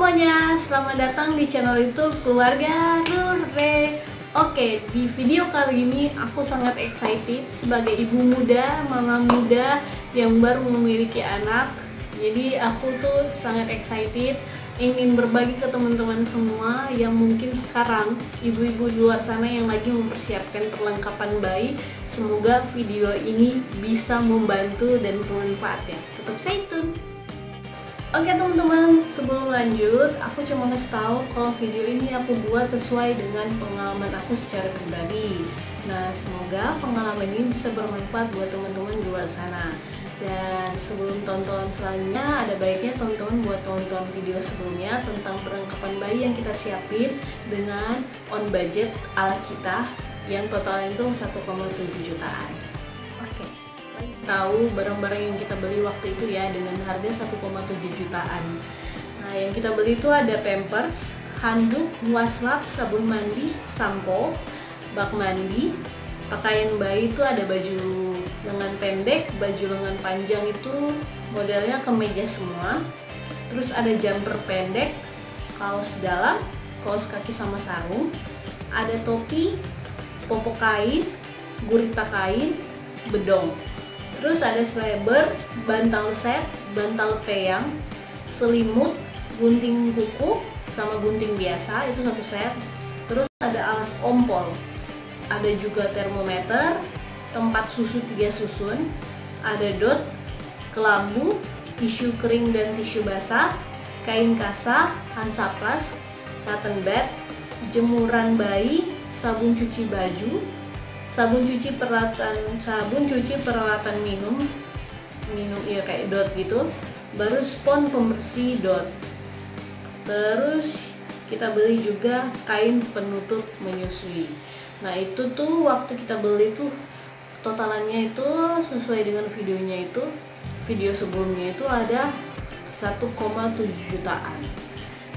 semuanya, selamat datang di channel YouTube Keluarga Rure. Oke, di video kali ini aku sangat excited sebagai ibu muda, mama muda yang baru memiliki anak. Jadi aku tuh sangat excited ingin berbagi ke teman-teman semua yang mungkin sekarang ibu-ibu di luar sana yang lagi mempersiapkan perlengkapan bayi. Semoga video ini bisa membantu dan bermanfaat ya. Tetap stay tune. Oke teman-teman, sebelum lanjut, aku cuma ngasih tahu kalau video ini aku buat sesuai dengan pengalaman aku secara pribadi. Nah, semoga pengalaman ini bisa bermanfaat buat teman-teman di luar sana. Dan sebelum tonton selanjutnya, ada baiknya teman-teman buat tonton video sebelumnya tentang perlengkapan bayi yang kita siapin dengan on budget ala kita yang totalnya itu 1,7 jutaan. Tahu barang-barang yang kita beli waktu itu ya dengan harga 1,7 jutaan. Nah, yang kita beli itu ada Pampers, handuk, waslap, sabun mandi, sampo, bak mandi, pakaian bayi itu ada baju lengan pendek, baju lengan panjang itu modelnya kemeja semua. Terus ada jumper pendek, kaos dalam, kaos kaki sama sarung, ada topi, popok kain, gurita kain, bedong. Terus ada seleber, bantal set, bantal peyang, selimut, gunting kuku, sama gunting biasa, itu satu set. Terus ada alas ompol, ada juga termometer, tempat susu 3 susun, ada dot, kelambu, tisu kering dan tisu basah, kain kasa, hansaplas, cotton bed, jemuran bayi, sabun cuci baju, sabun cuci peralatan minum ya kayak dot gitu, baru spons pembersih dot. Terus kita beli juga kain penutup menyusui. Nah, itu tuh waktu kita beli tuh totalannya itu sesuai dengan videonya itu, video sebelumnya itu ada 1,7 jutaan.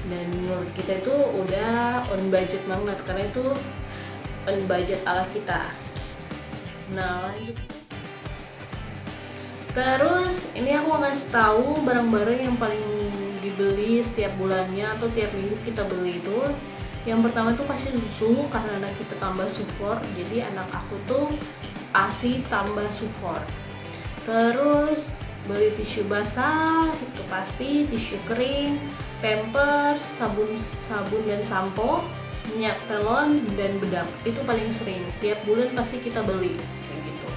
Dan menurut kita itu udah on budget banget karena itu on budget ala kita. Nah, lanjut. Terus ini aku ngasih tahu barang-barang yang paling dibeli setiap bulannya atau tiap minggu kita beli itu. Yang pertama tuh pasti susu karena anak kita tambah sufor. Jadi anak aku tuh ASI tambah sufor. Terus beli tisu basah itu pasti, tisu kering, Pampers, sabun dan sampo, minyak telon dan bedak. Itu paling sering tiap bulan pasti kita beli kayak gitu.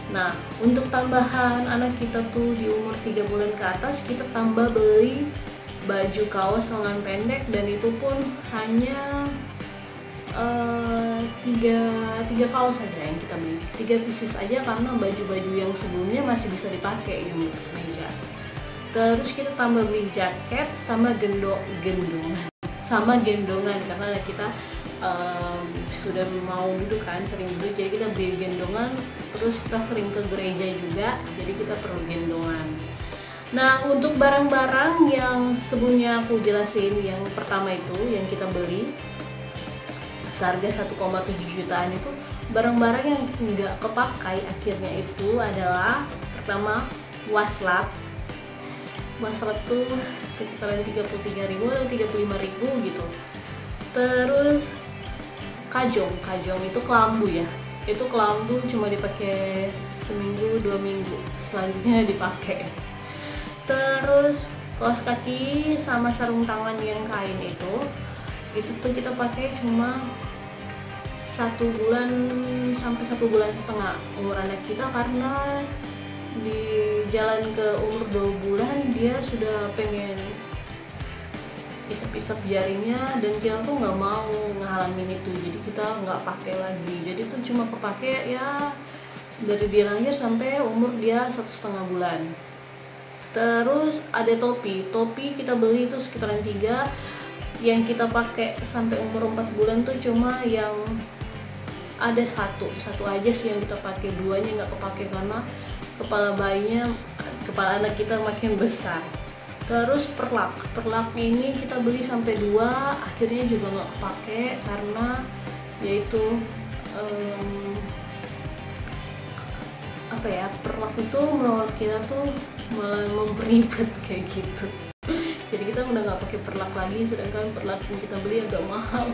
Nah, untuk tambahan anak kita tuh di umur 3 bulan ke atas, kita tambah beli baju kaos lengan pendek, dan itu pun hanya 3 kaos saja yang kita beli, 3 pieces aja karena baju-baju yang sebelumnya masih bisa dipakai di meja. Terus kita tambah beli jaket sama gendongan karena kita sudah mau duduk kan, sering duduk, jadi kita beli gendongan. Terus kita sering ke gereja juga, jadi kita perlu gendongan. Nah, untuk barang-barang yang sebelumnya aku jelasin, yang pertama itu yang kita beli seharga 1,7 jutaan itu, barang-barang yang nggak kepakai akhirnya itu adalah pertama waslap tuh sekitaran 33.000 atau 35.000 gitu. Terus kajong itu kelambu ya, itu kelambu cuma dipakai seminggu 2 minggu, selanjutnya dipakai. Terus kaos kaki sama sarung tangan yang kain itu tuh kita pakai cuma 1 bulan sampai 1,5 bulan umur anak kita, karena di jalan ke umur 2 bulan dia sudah pengen isep-isep jarinya, dan kita tuh nggak mau ngalamin itu, jadi kita nggak pakai lagi. Jadi tuh cuma kepake ya dari dia lahir sampai umur dia 1,5 bulan. Terus ada topi kita beli itu sekitaran 3, yang kita pakai sampai umur 4 bulan tuh cuma yang ada satu aja sih yang kita pakai, 2-nya nggak kepake karena kepala anak kita makin besar. Terus perlak ini kita beli sampai 2, akhirnya juga nggak kepake karena yaitu perlak itu menurut kita tuh malah memperibet kayak gitu. Jadi kita udah nggak pakai perlak lagi, sedangkan perlak yang kita beli agak mahal.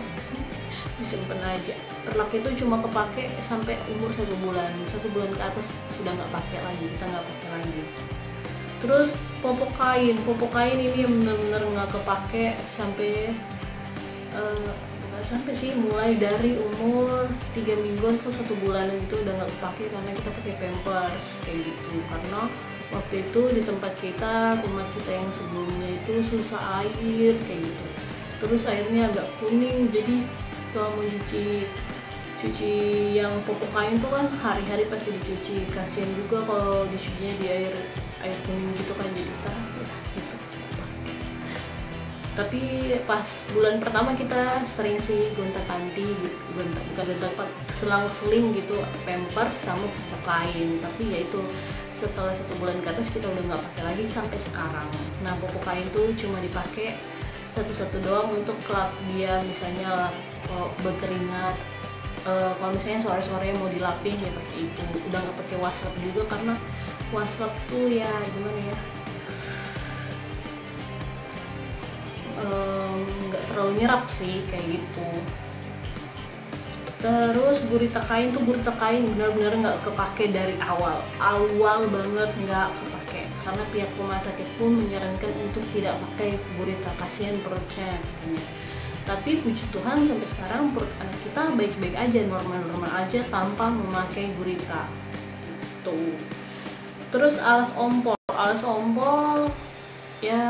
Disimpan aja. Perlak itu cuma kepake sampai umur 1 bulan, 1 bulan ke atas sudah nggak pakai lagi, kita nggak pakai lagi. Terus popok kain ini benar-benar nggak kepake sampai bukan sampai sih, mulai dari umur 3 mingguan atau 1 bulan itu udah nggak kepake karena kita pakai pampers kayak gitu. Karena waktu itu di tempat kita, rumah kita yang sebelumnya itu susah air kayak gitu, terus airnya agak kuning, jadi kalau mau cuci yang popok kain tuh kan hari-hari pasti dicuci, kasihan juga kalau dicucinya di air kuning gitu kan, jadi gitu. Tapi pas bulan pertama kita sering sih gonta-ganti gitu, selang-seling gitu, pampers sama popok kain. Tapi ya itu setelah 1 bulan ke atas kita udah nggak pakai lagi sampai sekarang. Nah, popok kain tuh cuma dipakai satu-satu doang untuk lap dia, misalnya kalau berkeringat, kalau misalnya sore-sore mau dilapin ya pakai itu. Udah nggak pakai waslap juga karena waslap tuh ya gimana ya, nggak terlalu nyerap sih kayak gitu. Terus gurita kain benar-benar nggak kepake dari awal banget nggak kepake, karena pihak rumah sakit pun menyarankan untuk tidak pakai gurita, kasihan perutnya katanya. Tapi puji Tuhan sampai sekarang perut anak kita baik-baik aja, normal-normal aja tanpa memakai gurita gitu. Terus alas ompol ya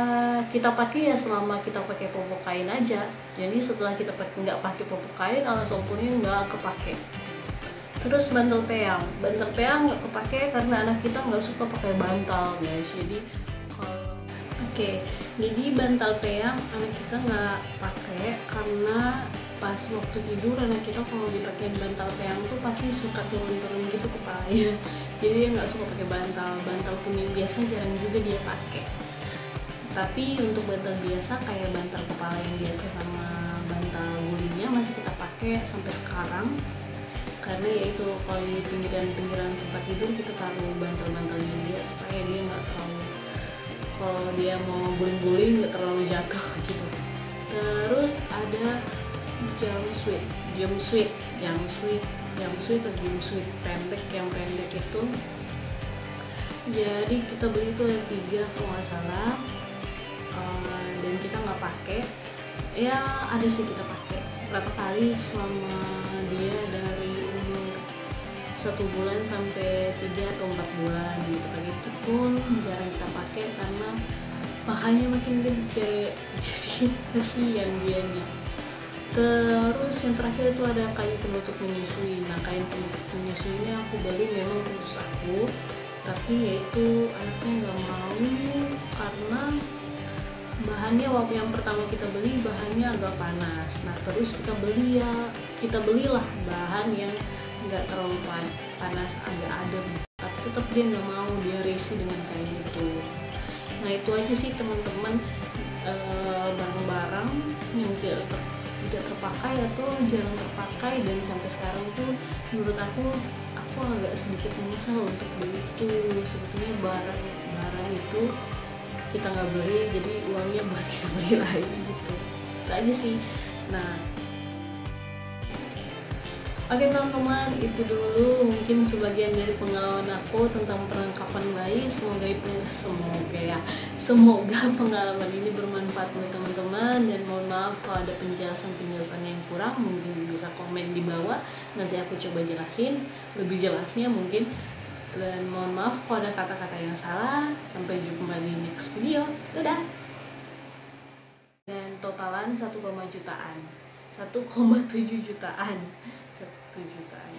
kita pakai ya selama kita pakai popok kain aja. Jadi setelah kita nggak pakai popok kain, alas ompolnya nggak kepake. Terus bantal peyang nggak kepake karena anak kita nggak suka pakai bantal guys. Jadi jadi bantal peyang anak kita nggak pakai karena pas waktu tidur anak kita kalau dipakai bantal peyang tuh pasti suka turun-turun gitu kepalanya. Jadi dia nggak suka pakai bantal pun yang biasa jarang juga dia pakai. Tapi untuk bantal biasa kayak bantal kepala yang biasa sama bantal gulingnya masih kita pakai sampai sekarang. Karena ya itu kalau di pinggiran tempat tidur kita taruh bantal-bantalnya dia supaya dia nggak terlalu, kalau dia mau guling-guling nggak terlalu jatuh gitu. Terus ada jumpsuit pendek, yang pendek itu. Jadi kita beli itu ada 3 kalau nggak salah. Dan kita nggak pakai, ya ada sih kita pakai berapa kali selama dia dari umur 1 bulan sampai 3 atau 4 bulan gitu. Itu pun jarang kita pakai karena pahanya makin gede, jadi kasihan dianya. Terus yang terakhir itu ada kain penutup menyusui. Nah, kain penutup menyusui ini aku beli memang khusus aku, tapi yaitu anaknya nggak mau karena bahannya waktu yang pertama kita beli bahannya agak panas. Nah, terus kita belilah bahan yang nggak terlalu panas, agak adem, tapi tetap dia nggak mau, dia risih dengan kain itu. Nah, itu aja sih teman-teman, barang-barang yang tidak terpakai atau jarang terpakai dan sampai sekarang tuh menurut aku agak sedikit menyesal untuk beli itu. Sebetulnya barang itu kita nggak beli, jadi uangnya buat kita beli lagi gitu. Itu aja sih. Nah, oke teman-teman, itu dulu mungkin sebagian dari pengalaman aku tentang perlengkapan bayi. Semoga pengalaman ini bermanfaat buat teman-teman, dan mohon maaf kalau ada penjelasan yang kurang, mungkin bisa komen di bawah, nanti aku coba jelasin lebih jelasnya mungkin. Dan mohon maaf kalau ada kata-kata yang salah. Sampai jumpa di next video. Dadah. Dan totalan 1,7 jutaan. 1,7 jutaan. 1 jutaan.